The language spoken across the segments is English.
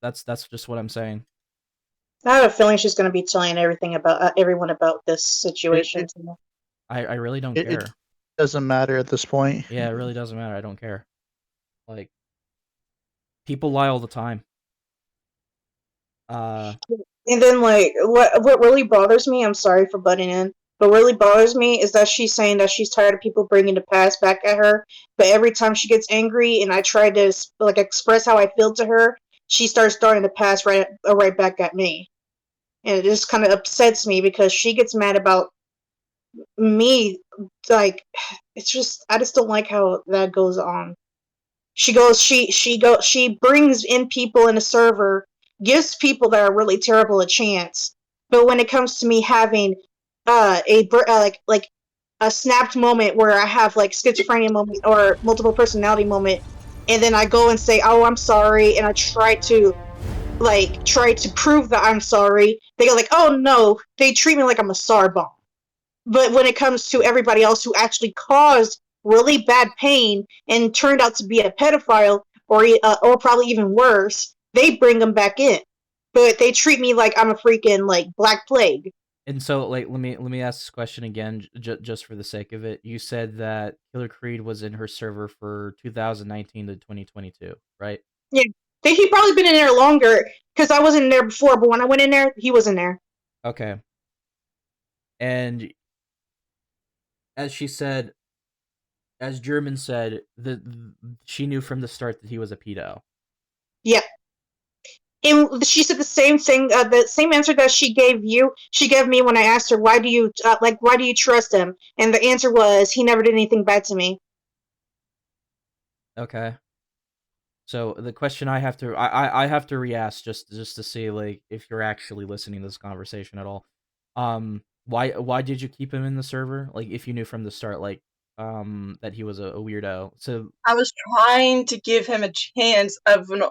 That's just what I'm saying. I have a feeling she's going to be telling everything about everyone about this It, situation. it I really don't it care. doesn't matter at this point. Yeah, it really doesn't matter. I don't care. Like, people lie all the time. Uh, And then, like, what really bothers me, I'm sorry for butting in, but really bothers me is that she's saying that she's tired of people bringing the past back at her. But every time she gets angry and I try to like express how I feel to her, she starts throwing the past right back at me, and it just kind of upsets me because she gets mad about me. Like, it's just I just don't like how that goes on. She brings in people in a server, gives people that are really terrible a chance. But when it comes to me having like a snapped moment where I have like schizophrenia moment or multiple personality moment, and then I go and say, "Oh, I'm sorry," and I try to prove that I'm sorry, they go like, "Oh no," they treat me like I'm a Sarbomb. But when it comes to everybody else who actually caused really bad pain and turned out to be a pedophile or probably even worse, they bring them back in. But they treat me like I'm a freaking like Black Plague. and so like let me ask this question again, just for the sake of it. You said that Killer Creed was in her server for 2019 to 2022, right? Yeah, he probably been in there longer because I wasn't in there before. But when I went in there, he was in there. Okay. And as she said, as German said, she knew from the start that he was a pedo. Yeah, and she said the same thing, the same answer that she gave you. She gave me when I asked her, "Why do you why do you trust him?" And the answer was, "He never did anything bad to me." Okay. So the question I have to re-ask, just to see like if you're actually listening to this conversation at all. Why did you keep him in the server? Like, if you knew from the start, like, that he was a weirdo. So I was trying to give him a chance of an.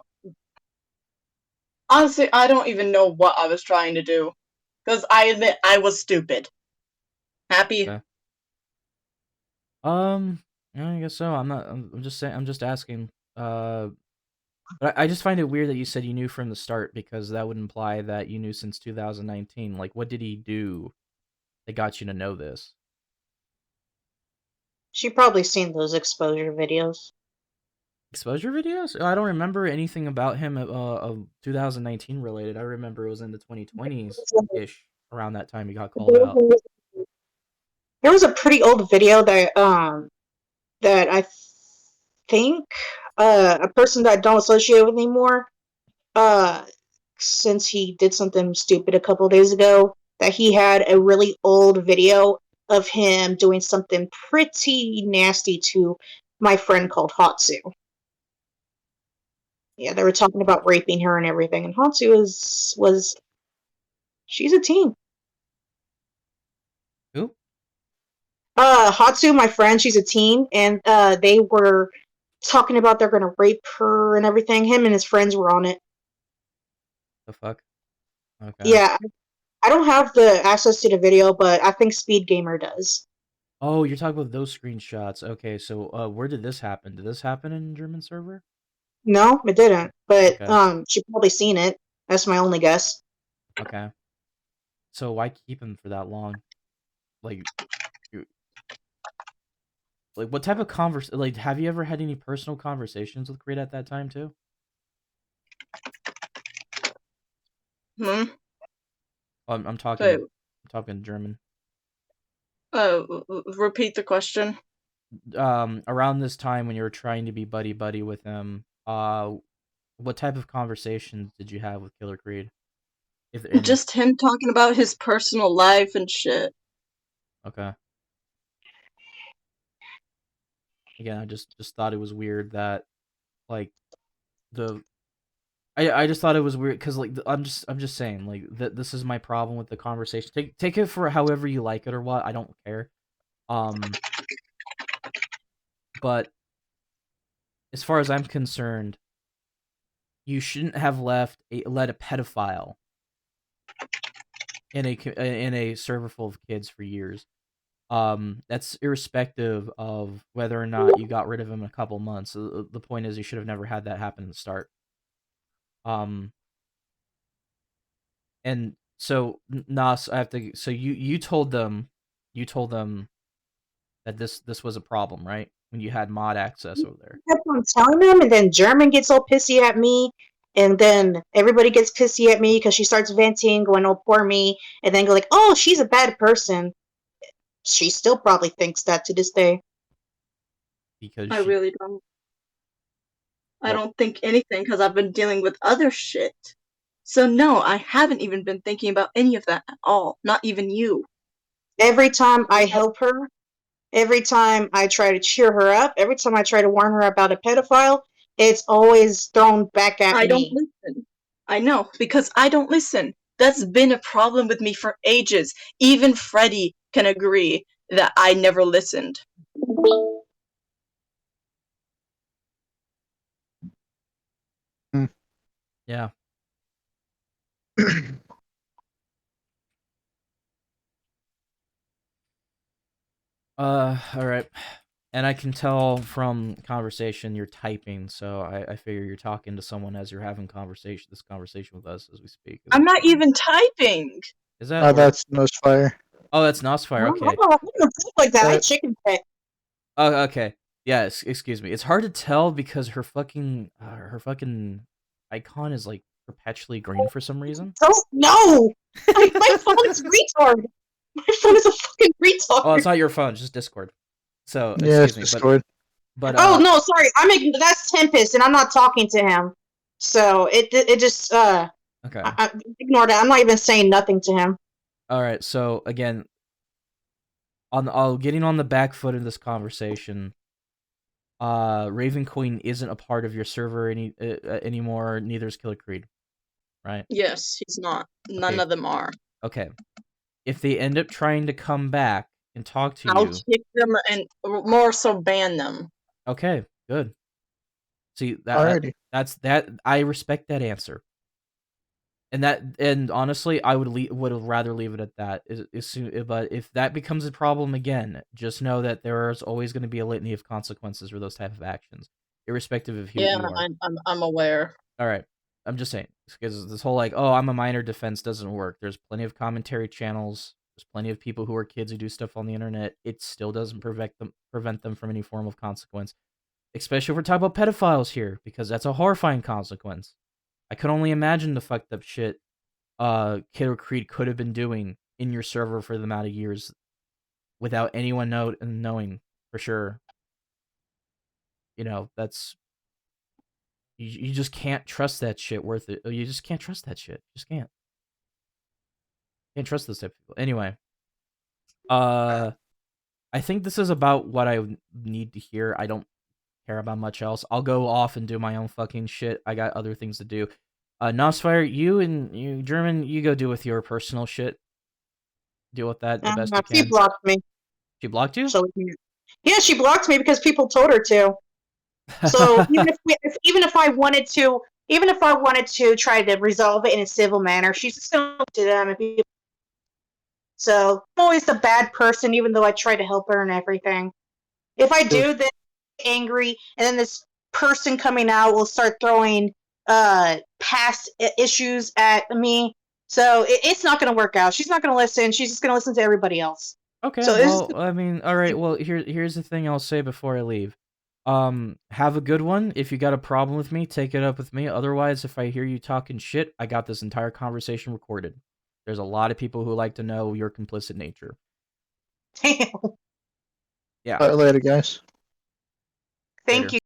Honestly, I don't even know what I was trying to do. Because I admit I was stupid. Happy? okay. Yeah, I guess so. I'm just saying. I'm just asking. But I just find it weird that you said you knew from the start, because that would imply that you knew since 2019. Like, what did he do that got you to know this? She probably seen those exposure videos. Exposure videos? I don't remember anything about him of 2019 related. I remember it was in the 2020s ish, around that time he got called out. There was a pretty old video that I think a person that I don't associate with anymore, uh since he did something stupid a couple days ago, that he had a really old video of him doing something pretty nasty to my friend called Hatsu. Yeah, they were talking about raping her and everything, and Hatsu was she's a teen. Who? Hatsu, my friend, she's a teen, and they were talking about they're gonna rape her and everything. Him and his friends were on it. The fuck? Okay. Yeah, I don't have the access to the video, but I think Speed Gamer does. Oh, you're talking about those screenshots. Okay, so where did this happen? Did this happen in German server? No, it didn't. But Okay. she probably seen it. That's my only guess. Okay. So why keep him for that long? Like, you- like what type of like, have you ever had any personal conversations with Creed at that time too? Hmm? I'm Wait, talking German. repeat the question. Around this time when you were trying to be buddy buddy with him, what type of conversations did you have with Killer Creed, if any? Just him talking about his personal life and shit. Okay. Again, I just thought it was weird that, like, the I just thought it was weird because, like, I'm just saying, like, that this is my problem with the conversation. Take it for however you like it or what. I don't care. Um, but as far as I'm concerned, you shouldn't have let a pedophile in a server full of kids for years. That's irrespective of whether or not you got rid of him in a couple months. The point is, you should have never had that happen to start. Um, And so Nas, I have to. So you told them that this was a problem, right? When you had mod access over there. I kept on telling them, and then German gets all pissy at me, and then everybody gets pissy at me because she starts venting, going, "Oh, poor me," and then go like, "Oh, she's a bad person." She still probably thinks that to this day. Because I she, really don't. I well, don't think anything because I've been dealing with other shit. So no, I haven't even been thinking about any of that at all. Not even you. Every time I help her, every time I try to cheer her up, every time I try to warn her about a pedophile, it's always thrown back at I don't me. listen. I know, because I don't listen. That's been a problem with me for ages. Even Freddie can agree that I never listened. yeah. All right. And I can tell from conversation you're typing, so I figure you're talking to someone as you're having this conversation with us as we speak. I'm not even typing. Is that or That's Nosfire. oh, that's Nosfire. Okay. I don't talk like that. I But chicken pet. Oh, okay. Yeah, excuse me. It's hard to tell because her fucking icon is like perpetually green for some reason. Don't know. My phone is retard. My phone is a fucking retard. Oh, it's not your phone, it's just Discord. So yeah, it's excuse me, Discord. but Oh no, sorry. That's Tempest, and I'm not talking to him. So it just okay. I ignore that. I'm not even saying nothing to him. All right. So again, on getting on the back foot of this conversation, Raven Queen isn't a part of your server anymore. Neither is Killer Creed, right? Yes, he's not. None Okay. of them are. Okay. If they end up trying to come back and talk to I'll you, kick them and more so ban them. okay, good. See Alrighty. that's that. I respect that answer. And honestly, I would rather leave it at that. But if that becomes a problem again, just know that there is always going to be a litany of consequences for those type of actions, irrespective of who Yeah, you are. I'm aware. All right, I'm just saying because this whole like, oh, I'm a minor defense doesn't work. There's plenty of commentary channels. There's plenty of people who are kids who do stuff on the internet. It still doesn't prevent them from any form of consequence, especially if we're talking about pedophiles here, because that's a horrifying consequence. I could only imagine the fucked up shit Killer Creed could have been doing in your server for the amount of years without anyone knowing for sure. You know, that's you just can't trust that shit worth it. You just can't trust that shit. You just can't trust those type of people. Anyway, I think this is about what I need to hear. I don't care about much else. I'll go off and do my own fucking shit. I got other things to do. Nosfire, you German, you go deal with your personal shit. Deal with that the best you She can. blocked me. She blocked you? So yeah, she blocked me because people told her to. So even if I wanted to, even if I wanted to try to resolve it in a civil manner, she's just going to them and people. So I'm always the bad person, even though I try to help her and everything. If I do, then I get angry, and then this person coming out will start throwing past issues at me. So it's not going to work out. She's not going to listen. She's just going to listen to everybody else. Okay, So it's well, I mean, all right. Well, here's the thing I'll say before I leave. Have a good one. If you got a problem with me, take it up with me. Otherwise, if I hear you talking shit, I got this entire conversation recorded. There's a lot of people who like to know your complicit nature. damn. Yeah. Later, guys. Thank Later. you.